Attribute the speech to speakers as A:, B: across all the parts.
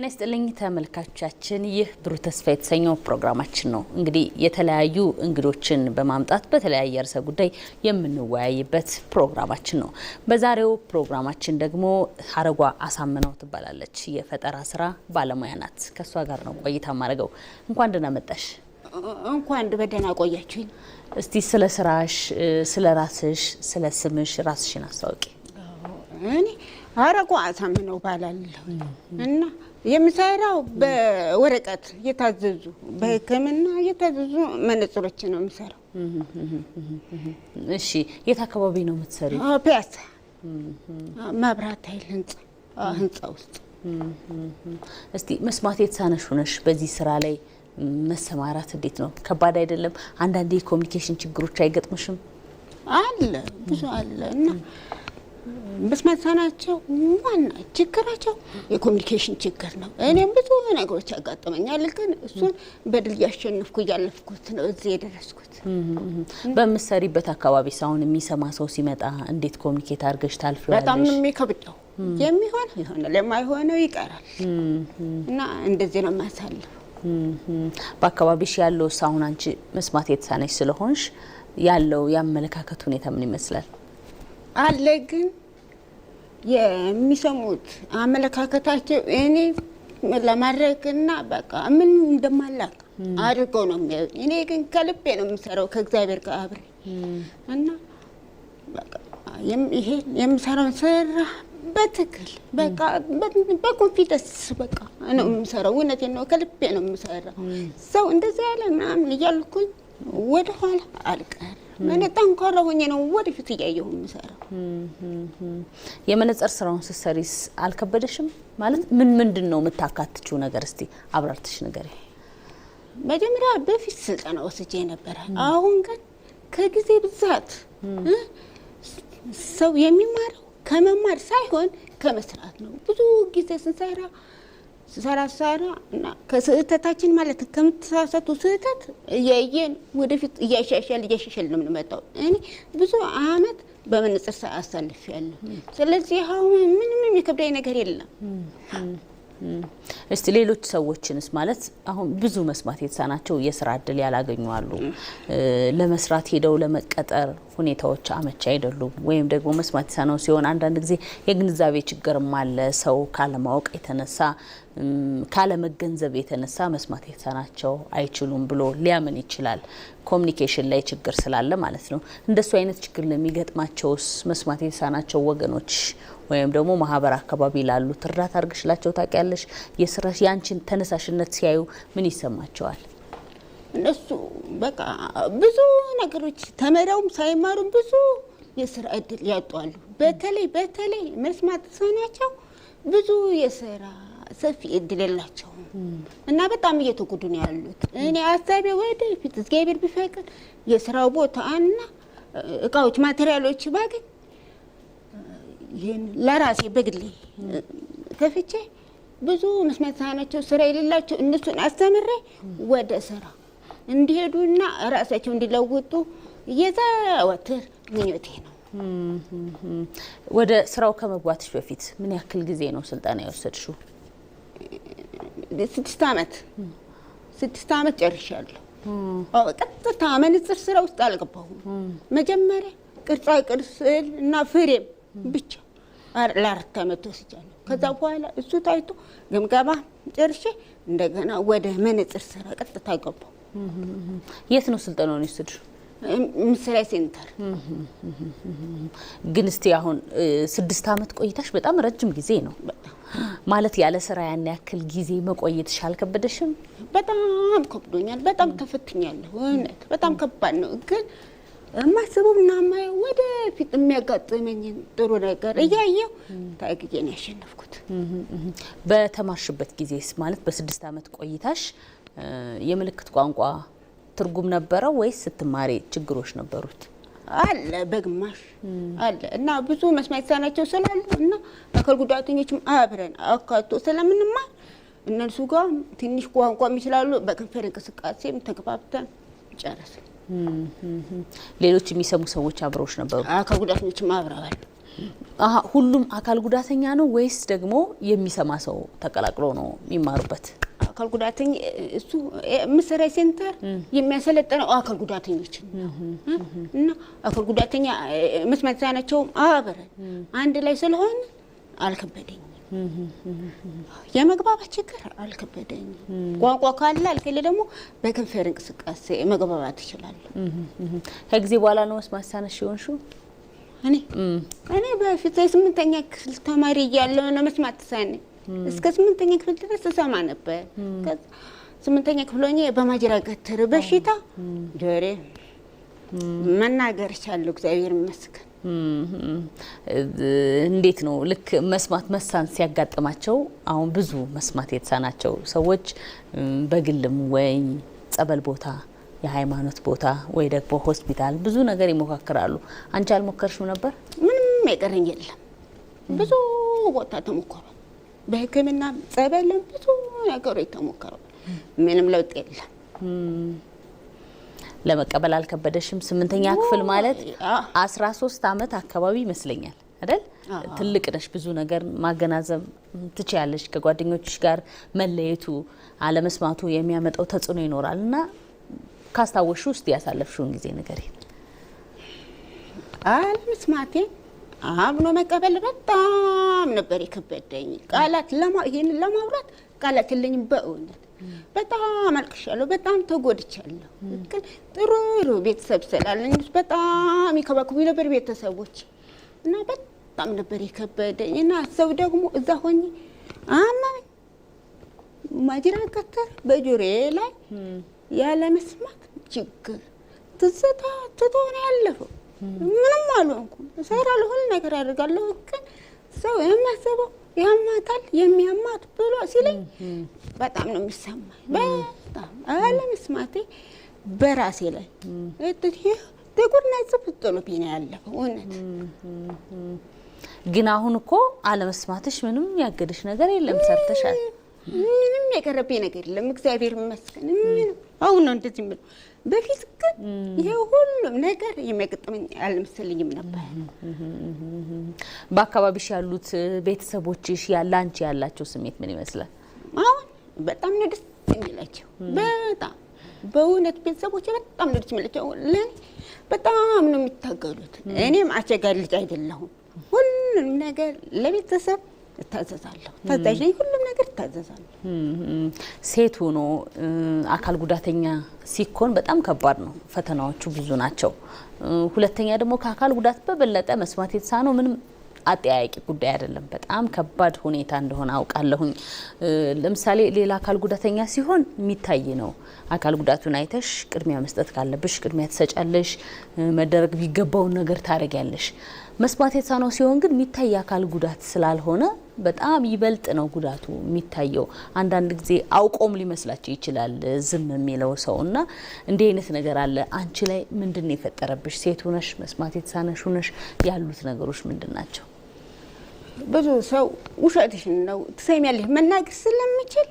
A: ጤና ይስጥልኝ ተመልካቾቻችን፣ ይህ ብሩህ ተስፋ የተሰኘው ፕሮግራማችን ነው። እንግዲህ የተለያዩ እንግዶችን በማምጣት በተለያየ ርዕሰ ጉዳይ የምንወያይበት ፕሮግራማችን ነው። በዛሬው ፕሮግራማችን ደግሞ ሀረጓ አሳምነው ትባላለች። የፈጠራ ስራ ባለሙያ ናት። ከሷ ጋር ነው ቆይታ ማድረገው። እንኳን ደህና መጣሽ።
B: እንኳን በደህና ቆያችሁኝ።
A: እስቲ ስለ ስራሽ፣ ስለ ራስሽ፣ ስለ ስምሽ ራስሽን አስተዋውቂ።
B: እኔ ሀረጓ አሳምነው ባላለሁ እና የምሰራው በወረቀት የታዘዙ በሕክምና የታዘዙ መነጽሮች ነው የምሰራው።
A: እሺ፣ የት አካባቢ ነው የምትሰሪው?
B: ፒያሳ መብራት ኃይል ህንጻ ውስጥ።
A: እስቲ መስማት የተሳነሽ ሆነሽ በዚህ ስራ ላይ መሰማራት እንዴት ነው? ከባድ አይደለም? አንዳንዴ የኮሚኒኬሽን ችግሮች አይገጥምሽም?
B: አለ፣ ብዙ አለ እና መስማት የተሳናቸው ዋና ችግራቸው የኮሚኒኬሽን ችግር ነው። እኔም ብዙ ነገሮች ያጋጥመኛል፣ ግን እሱን በድል ያሸነፍኩ እያለፍኩት ነው እዚህ የደረስኩት።
A: በምትሰሪበት አካባቢ ሳሁን የሚሰማ ሰው ሲመጣ እንዴት ኮሚኒኬት አድርገሽ ታልፊዋለሽ?
B: በጣም የሚከብደው የሚሆን ይሆናል፣ የማይሆነው ይቀራል እና እንደዚህ ነው የማሳልፈው።
A: በአካባቢሽ ያለው ሳሁን አንቺ መስማት የተሳነሽ ስለሆንሽ ያለው ያመለካከት ሁኔታ ምን ይመስላል?
B: አለ ግን የሚሰሙት አመለካከታቸው እኔ ለማድረግና በቃ ምን እንደማላቅ አድርገው ነው የሚያዩት። እኔ ግን ከልቤ ነው የምሰራው ከእግዚአብሔር ጋር አብሬ እና በቃ ይሄ የምሰራውን ስራ በትክክል በቃ በኮንፊደንስ በቃ ነው የምሰራው። እውነቴን ነው፣ ከልቤ ነው የምሰራው። ሰው እንደዚህ ያለ ምናምን እያልኩኝ ወደ ኋላ አልቀርም። እኔ ጠንካራ ሆኜ ነው ወደፊት እያየሁ የምሰራው።
A: የመነጽር ስራውን ስትሰሪስ አልከበደሽም? ማለት ምንድን ነው የምታካትችው ነገር? እስቲ አብራርተሽ ንገሪኝ።
B: መጀመሪያ በፊት ስልጠና ወስጄ ነበረ። አሁን ግን ከጊዜ ብዛት ሰው የሚማረው ከመማር ሳይሆን ከመስራት ነው። ብዙ ጊዜ ስንሰራ እና ከስህተታችን ማለት ከምትሳሳቱ ስህተት እያየን ወደፊት እያሻሻል ነው የምንመጣው። እኔ ብዙ አመት በመነጽር አሳልፌያለሁ። ስለዚህ አሁን ምንም የሚከብደኝ ነገር የለም።
A: እስቲ ሌሎች ሰዎችንስ ማለት አሁን ብዙ መስማት የተሳናቸው የስራ እድል ያላገኙ አሉ። ለመስራት ሄደው ለመቀጠር ሁኔታዎች አመቺ አይደሉም። ወይም ደግሞ መስማት የተሳነው ሲሆን አንዳንድ ጊዜ የግንዛቤ ችግርም አለ። ሰው ካለማወቅ የተነሳ ካለመገንዘብ የተነሳ መስማት የተሳናቸው አይችሉም ብሎ ሊያምን ይችላል። ኮሚኒኬሽን ላይ ችግር ስላለ ማለት ነው። እንደሱ አይነት ችግር ለሚገጥማቸውስ መስማት የተሳናቸው ወገኖች ወይም ደግሞ ማህበር አካባቢ ላሉት እርዳታ አድርገሽላቸው ታውቂያለሽ? የስራሽ ያንቺን ተነሳሽነት ሲያዩ ምን ይሰማቸዋል?
B: እነሱ በቃ ብዙ ነገሮች ተመረውም ሳይማሩም ብዙ የስራ እድል ያጧሉ። በተለይ መስማት የተሳናቸው ብዙ የስራ ሰፊ እድል የላቸውም እና በጣም እየተጎዱ ነው ያሉት። እኔ ሀሳቤ ወደፊት እግዚአብሔር ቢፈቅድ የስራው ቦታና እቃዎች ማቴሪያሎች ባገኝ ይሄን ለራሴ በግሌ ከፍቼ ብዙ መስማት የተሳናቸው ስራ የሌላቸው እነሱን አስተምሬ ወደ ስራ እንዲሄዱና ራሳቸው እንዲለውጡ የዘወትር ምኞቴ ነው።
A: ወደ ስራው ከመግባትሽ በፊት ምን ያክል ጊዜ ነው ስልጠና የወሰድሽው?
B: 6 አመት ጨርሻለሁ። ቀጥታ መነጽር ስራ ውስጥ አልገባሁም። መጀመሪያ ቅርጻ ቅርጽ እና ፍሬም ብቻ ለ4 አመት ወስጃለሁ። ከዛ በኋላ እሱ ታይቶ ግምገማ ጨርሼ እንደገና ወደ መነጽር ስራ ቀጥታ ገባሁ።
A: የት ነው ስልጠናውን የወሰድሽው?
B: ምስራይ ሴንተር።
A: ግን እስቲ አሁን 6 አመት ቆይታሽ በጣም ረጅም ጊዜ ነው ማለት። ያለ ስራ ያን ያክል ጊዜ መቆየትሽ አልከበደሽም?
B: በጣም ከብዶኛል። በጣም ተፈትኛለሁ። እውነት በጣም ከባድ ነው። ግን የማስበው እና የማየው ወደፊት የሚያጋጥመኝ ጥሩ ነገር እያየሁ ታግዬ ነው ያሸነፍኩት።
A: በተማርሽበት ጊዜስ ማለት በ6 አመት ቆይታሽ የምልክት ቋንቋ ትርጉም ነበረው ወይስ ስትማሪ ችግሮች ነበሩት?
B: አለ በግማሽ አለ እና ብዙ መስማት የተሳናቸው ስላሉ እና አካል ጉዳተኞችም አብረን አካቶ ስለምንማር እነሱ ጋር ትንሽ ቋንቋም ይችላሉ። በከንፈር እንቅስቃሴም ተግባብተን ጨረስን።
A: ሌሎች የሚሰሙ ሰዎች አብረውሽ ነበሩ?
B: አካል ጉዳተኞችም አብረዋል።
A: ሁሉም አካል ጉዳተኛ ነው ወይስ ደግሞ የሚሰማ ሰው ተቀላቅሎ ነው የሚማሩበት?
B: አካል ጉዳተኛ እሱ መሰሪያ ሴንተር የሚያሰለጥነው አካል ጉዳተኞች ነው እና አካል ጉዳተኛ መስማት የተሳናቸው አብረን አንድ ላይ ስለሆነ አልከበደኝም። የመግባባት ችግር አልከበደኝም። ቋንቋ ካለ አልከለ ደግሞ በከንፈር እንቅስቃሴ መግባባት ይችላል።
A: ከጊዜ በኋላ ነው መስማት የተሳነሽ የሆንሽው?
B: እኔ በፊት 8ኛ ክፍል ተማሪ እያለሁ ነው መስማት የተሳነኝ። እስከ 8ኛ ክፍል ድረስ እሰማ ነበር። 8ኛ ክፍል ሆኜ በማጅራት ገትር በሽታ ጆሮዬ መናገር ቻለሁ፣ እግዚአብሔር ይመስገን።
A: እንዴት ነው ልክ መስማት መሳን ሲያጋጥማቸው አሁን ብዙ መስማት የተሳናቸው ሰዎች በግልም ወይ ጸበል ቦታ፣ የሃይማኖት ቦታ ወይ ደግሞ ሆስፒታል ብዙ ነገር ይሞካከራሉ። አንቺ አልሞከርሽም ነበር?
B: ምንም የቀረኝ የለም። ብዙ ቦታ ተሞክሯል። በሕክምና ጸበልም ብዙ ነገሮች ተሞክሯል። ምንም ለውጥ የለም።
A: ለመቀበል አልከበደሽም? 8ኛ ክፍል ማለት 13 ዓመት አካባቢ ይመስለኛል አይደል? ትልቅ ነሽ። ብዙ ነገር ማገናዘብ ትችያለሽ። ከጓደኞችሽ ጋር መለየቱ አለመስማቱ የሚያመጣው ተጽዕኖ ይኖራልና ካስታወሽ ውስጥ ያሳለፍሽውን ጊዜ ንገሪኝ።
B: አለመስማቴ አምኖ መቀበል በጣም ነበር የከበደኝ። ቃላት ይሄንን ለማውራት ቃላት የለኝም። በእውነት በጣም አልቅሻለሁ፣ በጣም ተጎድቻለሁ። ግን ጥሩ ቤተሰብ ስላለኝ በጣም ይከባከቡኝ ነበር ቤተሰቦች እና በጣም ነበር የከበደኝ እና ሰው ደግሞ እዛ ሆኜ አማኝ ማጅራት ገትር በጆሮዬ ላይ ያለ መስማት ችግር ትዝታ ትቶ ነው ያለፈው። ምንም አልሆንኩም። እሰራለሁ፣ ሁሉ ነገር አደርጋለሁ። ግን ሰው የሚያስበው ያማታል የሚያማት ብሎ ሲለኝ በጣም ነው የሚሰማኝ። በጣም አለመስማቴ በራሴ ላይ ጥቁር ነጥብ ጥሎብኝ ነው ያለፈው። እውነት
A: ግን አሁን እኮ አለመስማትሽ ምንም ያገደሽ ነገር የለም፣ ሰርተሻል።
B: ምንም የቀረብኝ ነገር የለም፣ እግዚአብሔር ይመስገን። ምንም አሁን ነው እንደዚህ የምለው። በፊት ግን ይሄ ሁሉም ነገር የሚያገጥመኝ አልመሰለኝም ነበር።
A: በአካባቢሽ ያሉት ቤተሰቦችሽ ለአንቺ ያላቸው ስሜት ምን ይመስላል?
B: አሁን በጣም ነው ደስ የሚላቸው። በጣም በእውነት ቤተሰቦች በጣም ነው ደስ የሚላቸው። ለኔ በጣም ነው የሚታገሉት። እኔም አስቸጋሪ ልጅ አይደለሁም። ሁሉም ነገር ለቤተሰብ እታዘዛለሁ። ታዛዥ ነኝ። ሁሉም ነገር እታዘዛለሁ።
A: ሴት ሆኖ አካል ጉዳተኛ ሲኮን በጣም ከባድ ነው። ፈተናዎቹ ብዙ ናቸው። ሁለተኛ ደግሞ ከአካል ጉዳት በበለጠ መስማት የተሳነው ምንም አጠያያቂ ጉዳይ አይደለም። በጣም ከባድ ሁኔታ እንደሆነ አውቃለሁኝ። ለምሳሌ ሌላ አካል ጉዳተኛ ሲሆን የሚታይ ነው። አካል ጉዳቱን አይተሽ ቅድሚያ መስጠት ካለብሽ ቅድሚያ ትሰጫለሽ። መደረግ ቢገባውን ነገር ታደርጊያለሽ። መስማት የተሳነው ሲሆን ግን የሚታይ አካል ጉዳት ስላልሆነ በጣም ይበልጥ ነው ጉዳቱ የሚታየው። አንዳንድ ጊዜ አውቆም ሊመስላቸው ይችላል ዝም የሚለው ሰውና እንዲህ አይነት ነገር አለ። አንቺ ላይ ምንድነው የፈጠረብሽ? ሴት ሆነሽ መስማት የተሳነሽ ሆነሽ ያሉት ነገሮች ምንድናቸው?
B: ብዙ ሰው ውሸትሽን ነው ትሰሚያለሽ መናገር ስለምችል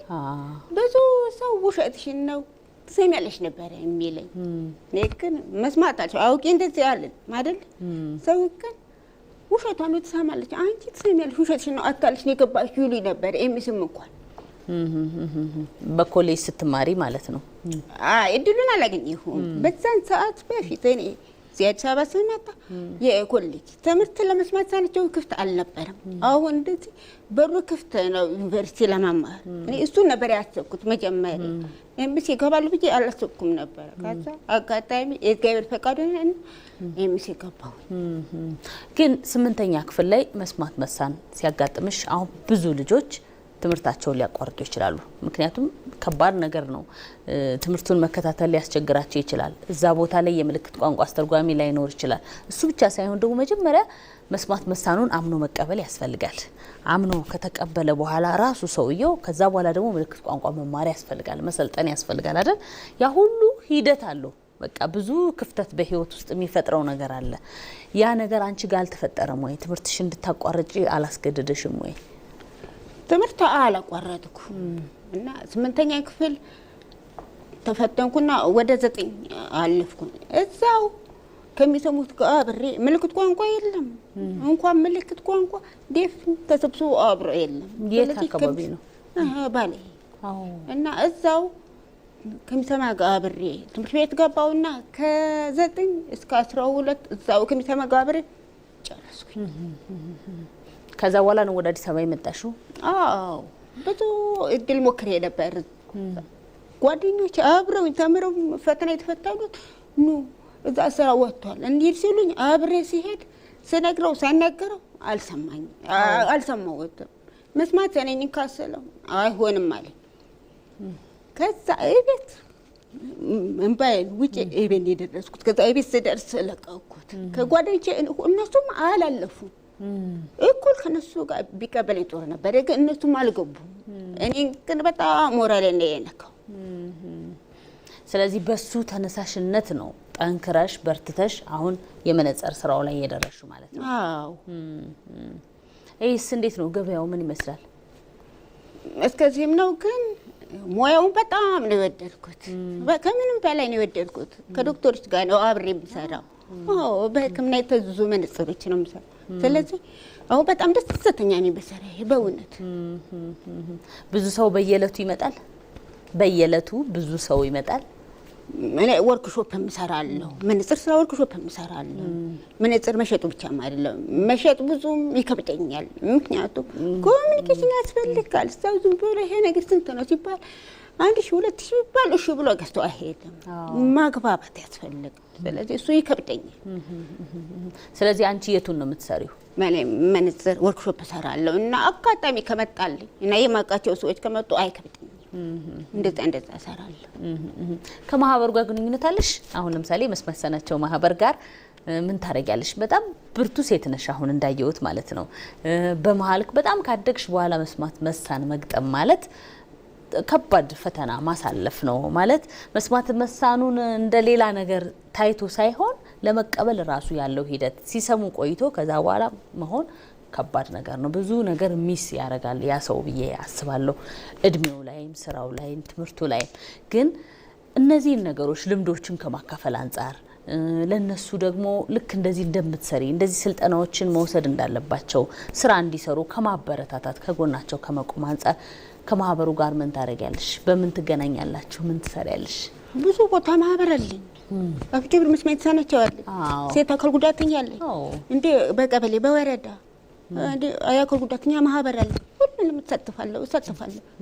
B: ብዙ ሰው ውሸትሽን ነው ትሰሚያለሽ ነበር የሚለኝ። እኔ ግን መስማታቸው አውቄ እንደዚህ አለን አይደል? ሰው ግን ውሸቷን ትሰማለች፣ አንቺ ትሰሚያለሽ ውሸትሽን ነው አታልሽ ነው የገባሽ ይሉኝ ነበር። ኤምስም እንኳን
A: በኮሌጅ ስትማሪ ማለት ነው።
B: እድሉን አላገኘሁም በዛን ሰዓት። በፊት እኔ እዚህ አዲስ አበባ ስመጣ የኮሌጅ ትምህርት ለመስማት ሳናቸው ክፍት አልነበረም። አሁን እንደዚህ በሩ ክፍት ነው ዩኒቨርሲቲ ለመማር። እኔ እሱን ነበር ያሰብኩት መጀመሪያ። ኤምሲ ይገባሉ ብዬ አላሰብኩም ነበር። ከዛ አጋጣሚ የእግዚአብሔር ፈቃድ ሆነ ኤምሲ ገባሁ።
A: ግን 8ኛ ክፍል ላይ መስማት መሳን ሲያጋጥምሽ አሁን ብዙ ልጆች ትምህርታቸውን ሊያቋርጡ ይችላሉ። ምክንያቱም ከባድ ነገር ነው። ትምህርቱን መከታተል ሊያስቸግራቸው ይችላል። እዛ ቦታ ላይ የምልክት ቋንቋ አስተርጓሚ ላይኖር ይችላል። እሱ ብቻ ሳይሆን ደግሞ መጀመሪያ መስማት መሳኑን አምኖ መቀበል ያስፈልጋል። አምኖ ከተቀበለ በኋላ ራሱ ሰውየው ከዛ በኋላ ደግሞ ምልክት ቋንቋ መማር ያስፈልጋል፣ መሰልጠን ያስፈልጋል አይደል? ያ ሁሉ ሂደት አለው። በቃ ብዙ ክፍተት በህይወት ውስጥ የሚፈጥረው ነገር አለ። ያ ነገር አንቺ ጋር አልተፈጠረም ወይ? ትምህርትሽ እንድታቋርጪ አላስገደደሽም ወይ?
B: ትምህርት አላቋረጥኩም እና 8ኛ ክፍል ተፈተንኩና ወደ 9 አለፍኩ። እዛው ከሚሰሙት ጋር አብሬ ምልክት ቋንቋ የለም እንኳን ምልክት ቋንቋ ዴፍ ተሰብስቦ አብሮ የለም።
A: የት አካባቢ ነው?
B: ባሌ እና እዛው ከሚሰማ ጋር አብሬ ትምህርት ቤት ገባውና ከ9 እስከ 12 እዛው ከሚሰማ ጋር አብሬ ጨረስኩኝ።
A: ከዛ በኋላ ነው ወደ አዲስ አበባ የመጣሽው?
B: አዎ ብዙ እድል ሞክሬ ነበር። ጓደኞች አብረው ተምረው ፈተና የተፈተኑት ኑ እዛ ስራ ወጥቷል እንዲህ ሲሉኝ አብሬ ሲሄድ ስነግረው ሳይናገረው አልሰማሁትም። መስማት እኔን ካሰለው አይሆንም ማለት ከዛ እቤት እንባዬን ውጭ እቤት የደረስኩት። ከዛ እቤት ስደርስ ለቀኩት። ከጓደኞቼ እነሱም አላለፉም። እኩል ከነሱ ጋር ቢቀበለኝ ጦር ነበር፣ ግን እነሱም አልገቡም። እኔ ግን በጣም ሞራሌ ነው የነካው።
A: ስለዚህ በሱ ተነሳሽነት ነው ጠንክረሽ በርትተሽ አሁን የመነጽር ስራው ላይ እየደረስሽ ማለት ነው?
B: አዎ።
A: እይስ እንዴት ነው ገበያው ምን ይመስላል?
B: እስከዚህም ነው፣ ግን ሙያውን በጣም ነው የወደድኩት። ከምንም በላይ ነው የወደድኩት። ከዶክተሮች ጋር ነው አብሬ የምሰራው። አዎ በሕክምና የተዙ መነጽሮች ነው የምሰራው። ስለዚህ አሁን በጣም ደስተኛ ነኝ በሰራዬ በእውነት።
A: ብዙ ሰው በየዕለቱ ይመጣል? በየዕለቱ ብዙ ሰው ይመጣል?
B: እኔ ወርክሾፕ እሰራለሁ። መነጽር ስራ ወርክሾፕ እሰራለሁ። መነጽር መሸጡ ብቻም አይደለም፣ መሸጥ ብዙም ይከብደኛል። ምክንያቱም ኮሚኒኬሽን ያስፈልጋል። ሰው ዝም ብሎ ይሄ ነገር ስንት ነው ሲባል 1000 2000 ይባል እሺ ብሎ ገዝቶ አይሄድም። ማግባባት ያስፈልጋል። ስለዚህ እሱ ይከብደኛል።
A: ስለዚህ አንቺ የቱን ነው የምትሰሪው?
B: መነጽር ወርክሾፕ እሰራለሁ እና አጋጣሚ ከመጣልኝ እና የማውቃቸው ሰዎች ከመጡ አይከብደኝም። እንደዛ እሰራለሁ።
A: ከማህበሩ ጋር ግንኙነት አለሽ? አሁን ለምሳሌ መስማት የተሳናቸው ማህበር ጋር ምን ታደርጊያለሽ? በጣም ብርቱ ሴት ነሽ አሁን እንዳየሁት ማለት ነው። በመሀል በጣም ካደግሽ በኋላ መስማት መሳን መግጠም ማለት ከባድ ፈተና ማሳለፍ ነው ማለት። መስማት መሳኑን እንደሌላ ነገር ታይቶ ሳይሆን ለመቀበል ራሱ ያለው ሂደት ሲሰሙ ቆይቶ ከዛ በኋላ መሆን ከባድ ነገር ነው። ብዙ ነገር ሚስ ያደርጋል ያ ሰው ብዬ አስባለሁ። እድሜው ላይም ስራው ላይም ትምህርቱ ላይም። ግን እነዚህን ነገሮች ልምዶችን ከማካፈል አንጻር ለነሱ ደግሞ ልክ እንደዚህ እንደምትሰሪ እንደዚህ ስልጠናዎችን መውሰድ እንዳለባቸው ስራ እንዲሰሩ ከማበረታታት ከጎናቸው ከመቆም አንጻር ከማህበሩ ጋር ምን ታደርጊያለሽ? በምን ትገናኛላችሁ? ምን ትሰሪያለሽ?
B: ብዙ ቦታ ማህበር አለኝ። አፍጀብር መስማት የተሳናቸው አለ፣ ሴት አካል ጉዳተኛ አለ፣ እንዴ በቀበሌ በወረዳ እንዴ አካል ጉዳተኛ ማህበር አለ። ሁሉንም እሳተፋለሁ።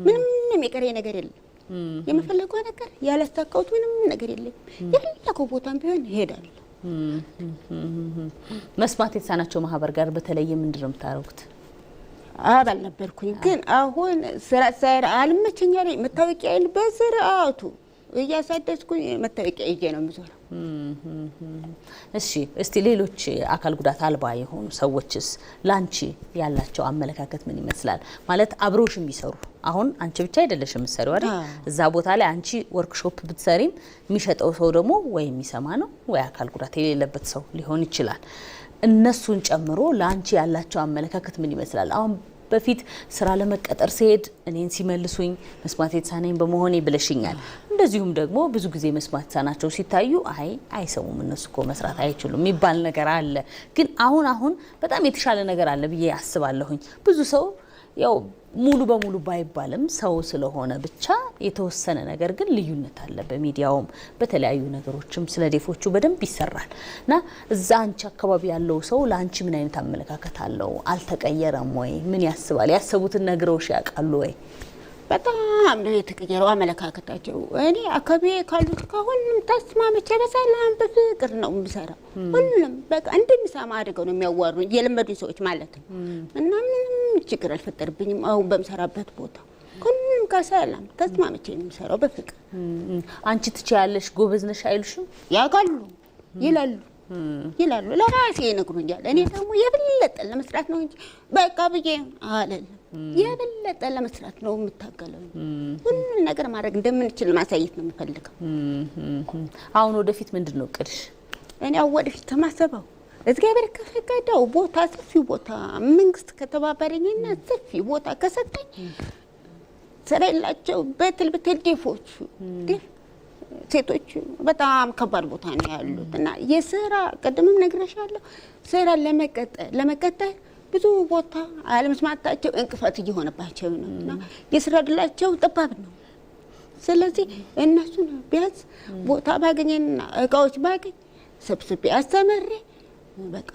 B: ምንም የቀረኝ ነገር የለም። የምፈልገው ነገር ያላስተካከሉት ምንም ነገር የለም። የፈለከው ቦታም ቢሆን እሄዳለሁ።
A: መስማት የተሳናቸው ማህበር ጋር በተለየ ምንድን ነው የምታደርጉት?
B: አባል ነበርኩኝ፣ ግን አሁን ስራ አልመቸኝ አለኝ። መታወቂያዬን በስርዓቱ እያሳደስኩኝ መታወቂያ ይዤ ነው የምዞረው።
A: እሺ፣ እስቲ ሌሎች አካል ጉዳት አልባ የሆኑ ሰዎችስ ላንቺ ያላቸው አመለካከት ምን ይመስላል? ማለት አብሮሽም ቢሰሩ አሁን አንቺ ብቻ አይደለሽም የምትሰሪው አይደል? እዛ ቦታ ላይ አንቺ ወርክሾፕ ብትሰሪም የሚሸጠው ሰው ደግሞ ወይ የሚሰማ ነው ወይ አካል ጉዳት የሌለበት ሰው ሊሆን ይችላል። እነሱን ጨምሮ ላንቺ ያላቸው አመለካከት ምን ይመስላል? አሁን በፊት ስራ ለመቀጠር ሲሄድ እኔን ሲመልሱኝ መስማት የተሳነኝ በመሆኔ ብለሽኛል። እንደዚሁም ደግሞ ብዙ ጊዜ መስማት የተሳናቸው ሲታዩ አይሰሙም እነሱ እኮ መስራት አይችሉም የሚባል ነገር አለ። ግን አሁን በጣም የተሻለ ነገር አለ ብዬ አስባለሁኝ። ብዙ ሰው ያው ሙሉ በሙሉ ባይባልም ሰው ስለሆነ ብቻ የተወሰነ ነገር ግን ልዩነት አለ። በሚዲያውም በተለያዩ ነገሮችም ስለ ዴፎቹ በደንብ ይሰራል እና እዛ አንቺ አካባቢ ያለው ሰው ለአንቺ ምን አይነት አመለካከት አለው? አልተቀየረም ወይ? ምን ያስባል? ያሰቡትን ነግረውሽ ያውቃሉ ወይ?
B: በጣም ነው የተቀየረው አመለካከታቸው። እኔ አካባቢ ካሉት ከሁሉም ተስማምቼ በሰላም በፍቅር ነው የምሰራው። ሁሉም በቃ እንደሚሰማ አድርገው ነው የሚያዋሩኝ የለመዱኝ ሰዎች ማለት ነው። እና ምንም ችግር አልፈጠርብኝም። አሁን በምሰራበት ቦታ ሁሉም ከሰላም ተስማምቼ ነው የምሰራው በፍቅር።
A: አንቺ ትችያለሽ ጎበዝ ነሽ አይሉሽም?
B: ያውቃሉ ይላሉ ለራሴ ይነግሩኛል። እኔ ደግሞ የበለጠ ለመስራት ነው እንጂ በቃ ብዬ አይደለም፣ የበለጠ ለመስራት ነው የምታገለው። ሁሉን ነገር ማድረግ እንደምንችል ማሳየት ነው የምፈልገው።
A: አሁን ወደፊት ምንድነው እቅድሽ?
B: እኔ ወደፊት ተማሰበው እግዚአብሔር ከፈቀደው ቦታ ሰፊ ቦታ መንግስት ከተባበረኝና ሰፊ ቦታ ከሰጠኝ ስራ የላቸው በትል ዴፎች ሴቶች በጣም ከባድ ቦታ ነው ያሉት እና የስራ ቅድምም ነግሬሻለሁ ስራ ለመቀጠል ብዙ ቦታ አለመስማታቸው እንቅፋት እየሆነባቸው ነው እና የስራ እድላቸው ጠባብ ነው። ስለዚህ እነሱን ቢያንስ ቦታ ባገኝና እቃዎች ባገኝ ሰብስቤ አስተምሬ በቃ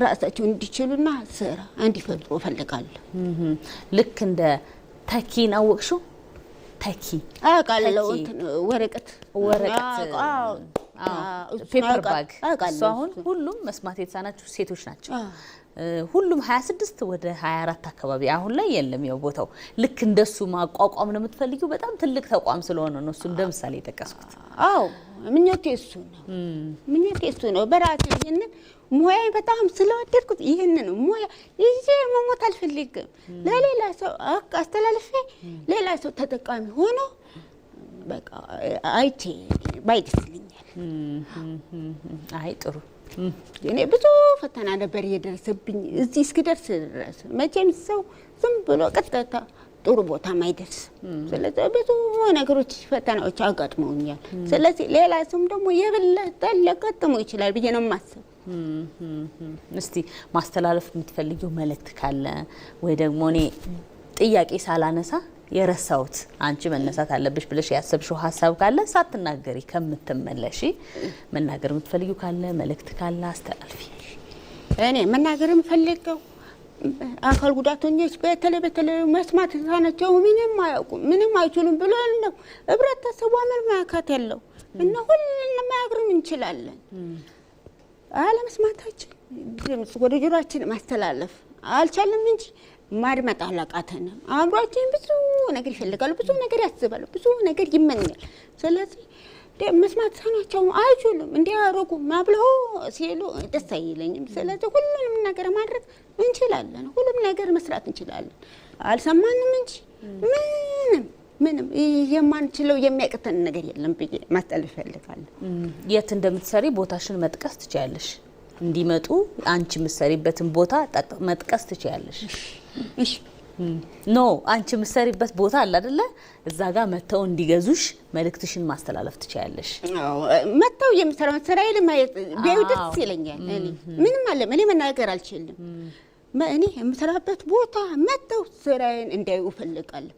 B: ራሳቸው እንዲችሉና ስራ እንዲፈጥሩ እፈልጋለሁ።
A: ልክ እንደ ተኪን አወቅሽው? ተኪ
B: አውቃለሁ። ወረቀት
A: ፔፐር ባግ እሱ አሁን ሁሉም መስማት የተሳናቸው ሴቶች ናቸው። ሁሉም 26 ወደ 24 አካባቢ አሁን ላይ የለም። ያው ቦታው ልክ እንደሱ ማቋቋም ነው የምትፈልጊው? በጣም ትልቅ ተቋም ስለሆነ ነው እሱ እንደ ምሳሌ የጠቀስኩት።
B: አዎ ምኞቴ እሱ ነው። በራሴ ይሄንን ሙያ በጣም ስለወደድኩት ይሄንን ሙያ ይዤ መሞት አልፈልግም። ለሌላ ሰው አስተላልፌ ሌላ ሰው ተጠቃሚ ሆኖ በቃ አይቼ ባይደስልኛል።
A: አይ ጥሩ።
B: እኔ ብዙ ፈተና ነበር የደረሰብኝ እዚህ እስክደርስ ድረስ። መቼም ሰው ዝም ብሎ ቀጥታ ጥሩ ቦታ ማይደርስ። ስለዚህ ብዙ ነገሮች ፈተናዎች አጋጥመውኛል። ስለዚህ ሌላ ሰውም ደግሞ የበለጠ ሊያጋጥመው ይችላል ብዬ ነው የማስበው።
A: እስቲ ማስተላለፍ የምትፈልጊው መልእክት ካለ ወይ ደግሞ እኔ ጥያቄ ሳላነሳ የረሳሁት አንቺ መነሳት አለብሽ ብለሽ ያሰብሽው ሀሳብ ካለ ሳትናገሪ ከምትመለሺ መናገር የምትፈልጊው ካለ መልእክት ካለ አስተላልፊ።
B: እኔ መናገር የምፈልገው አካል ጉዳተኞች በተለይ መስማት የተሳናቸው ምንም አያውቁም ምንም አይችሉም ብሎ ነው ህብረተሰቡ አመለካከት ያለው እና ሁሉንም ማያግሩም እንችላለን። አለመስማታችን ድምጽ ወደ ጆሮአችን ማስተላለፍ አልቻለም እንጂ ማድመጥ አላቃተንም። አእምሮአችን ብዙ ነገር ይፈልጋል፣ ብዙ ነገር ያስባል፣ ብዙ ነገር ይመኛል። ስለዚህ መስማት የተሳናቸው አይችሉም እንዲያረጉ ማብለው ሲሉ ደስ አይለኝም። ስለዚህ ሁሉንም ነገር ማድረግ እንችላለን፣ ሁሉም ነገር መስራት እንችላለን። አልሰማንም እንጂ ምንም የማንችለው የሚያቅተን ነገር የለም ብዬ ማስተላለፍ እፈልጋለሁ።
A: የት እንደምትሰሪ ቦታሽን መጥቀስ ትችያለሽ? እንዲመጡ አንቺ የምትሰሪበትን ቦታ መጥቀስ ትችያለሽ?
B: እሺ
A: ኖ አንቺ የምትሰሪበት ቦታ አለ አይደለ? እዛ ጋር መተው እንዲገዙሽ መልእክትሽን ማስተላለፍ ትችያለሽ?
B: አዎ መተው የምሰራው ስራዬ ለማየት ቢያዩ ደስ ይለኛል። ምንም አለ እኔ መናገር አልችልም። እኔ የምሰራበት ቦታ መተው ስራዬን እንዲያዩ እፈልጋለሁ።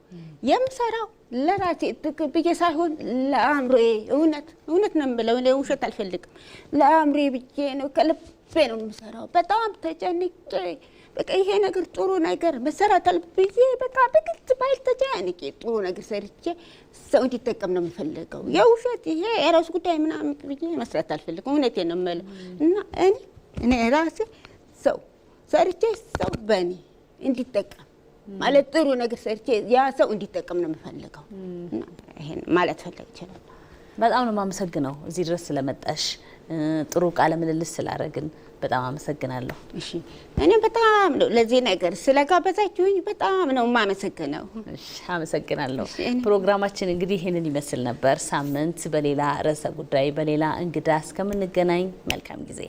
B: የምሰራው ለራሴ ጥቅም ብዬ ሳይሆን ለአእምሮዬ እውነት ነው የምለው። እኔ ውሸት አልፈልግም። ለአእምሮዬ ብዬ ነው፣ ከልቤ ነው የምሰራው። በጣም ተጨንቄ በቃ ይሄ ነገር ጥሩ ነገር መሰራት አለብኝ በቃ በግልጽ ባይል ተጨንቄ ጥሩ ነገር ሰርቼ ሰው እንዲጠቀም ነው የምፈልገው። የውሸት ይሄ የራሱ ጉዳይ ምናምን ብዬ መስራት አልፈልግም። እውነቴን ነው የምለው እና እኔ ራሴ ሰው ሰርቼ ሰው በኔ እንዲጠቀም ማለት ጥሩ ነገር ሰርቼ ያ ሰው እንዲጠቀም ነው የምፈልገው። ይሄን ማለት ፈልግ ይችላል።
A: በጣም ነው የማመሰግነው እዚህ ድረስ ስለመጣሽ ጥሩ ቃለ ምልልስ ስላደረግን በጣም አመሰግናለሁ።
B: እሺ እኔ በጣም ነው ለዚህ ነገር ስለጋበዛችሁኝ በጣም ነው የማመሰግነው።
A: እሺ አመሰግናለሁ። ፕሮግራማችን እንግዲህ ይሄንን ይመስል ነበር። ሳምንት በሌላ ርዕሰ ጉዳይ በሌላ እንግዳ እስከምንገናኝ መልካም ጊዜ